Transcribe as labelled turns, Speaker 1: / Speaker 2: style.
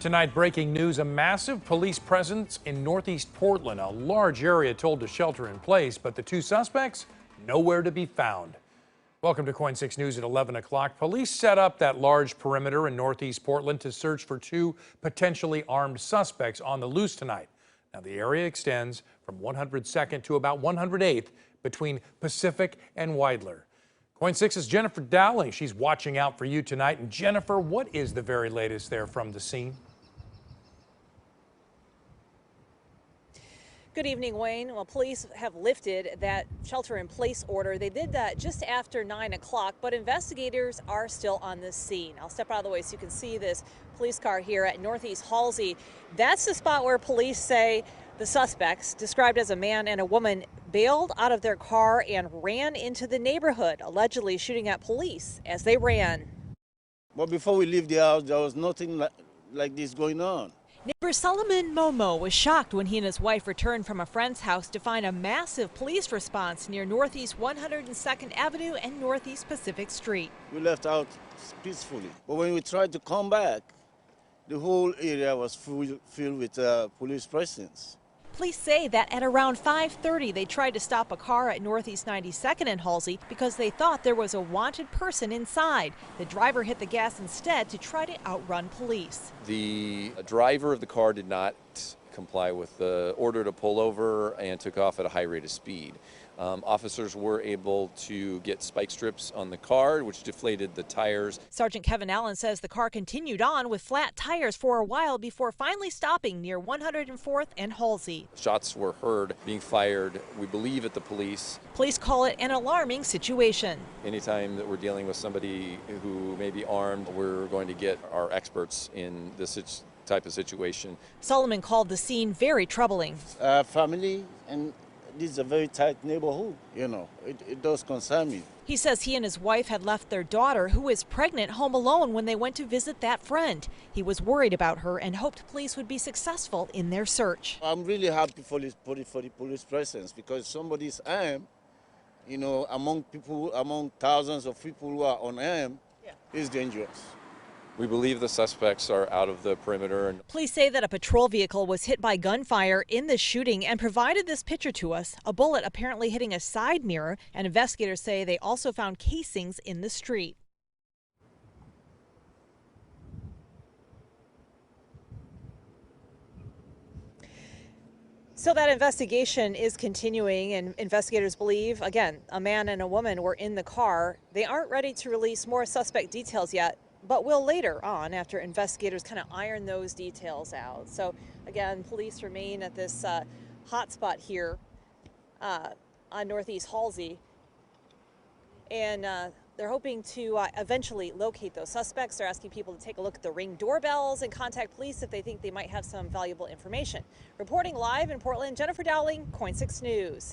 Speaker 1: Tonight, breaking news, a massive police presence in northeast Portland. A large area told to shelter in place, but the two suspects nowhere to be found. Welcome to Coin 6 News at 11 o'clock. Police set up that large perimeter in northeast Portland to search for two potentially armed suspects on the loose tonight. Now, the area extends from 102nd to about 108th between Pacific and Weidler. Coin 6's Jennifer Dowling. She's watching out for you tonight. And Jennifer, what is the very latest there from the scene?
Speaker 2: Good evening, Wayne. Well, police have lifted that shelter-in-place order. They did that just after 9 o'clock, but investigators are still on the scene. I'll step out of the way so you can see this police car here at Northeast Halsey. That's the spot where police say the suspects, described as a man and a woman, bailed out of their car and ran into the neighborhood, allegedly shooting at police as they ran.
Speaker 3: But before we leave the house, there was nothing like this going on.
Speaker 2: Neighbor Solomon Momo was shocked when he and his wife returned from a friend's house to find a massive police response near Northeast 102nd Avenue and Northeast Pacific Street.
Speaker 3: We left out peacefully, but when we tried to come back, the whole area was filled with police presence.
Speaker 2: Police say that at around 5:30, they tried to stop a car at Northeast 92nd and Halsey because they thought there was a wanted person inside. The driver hit the gas instead to try to outrun police.
Speaker 4: The driver of the car did not comply with the order to pull over and took off at a high rate of speed. Officers were able to get spike strips on the car, which deflated the tires.
Speaker 2: Sergeant Kevin Allen says the car continued on with flat tires for a while before finally stopping near 104th and Halsey.
Speaker 4: Shots were heard being fired, we believe, at the police.
Speaker 2: Police call it an alarming situation.
Speaker 4: Anytime that we're dealing with somebody who may be armed, we're going to get our experts in this type of situation.
Speaker 2: Solomon called the scene very troubling.
Speaker 3: Family, and this is a very tight neighborhood, you know. It does concern me.
Speaker 2: He says he and his wife had left their daughter, who is pregnant, home alone when they went to visit that friend. He was worried about her and hoped police would be successful in their search.
Speaker 3: I'm really happy for the police presence, because somebody's armed, you know, among thousands of people who are unarmed, is dangerous.
Speaker 4: We believe the suspects are out of the perimeter.
Speaker 2: Police say that a patrol vehicle was hit by gunfire in the shooting and provided this picture to us, a bullet apparently hitting a side mirror, and investigators say they also found casings in the street. So that investigation is continuing, and investigators believe, again, a man and a woman were in the car. They aren't ready to release more suspect details yet, but will later on after investigators kind of iron those details out. So again, police remain at this hot spot here on Northeast Halsey, and they're hoping to eventually locate those suspects. They're asking people to take a look at the Ring doorbells and contact police if they think they might have some valuable information. Reporting live in Portland, Jennifer Dowling, Coin 6 News.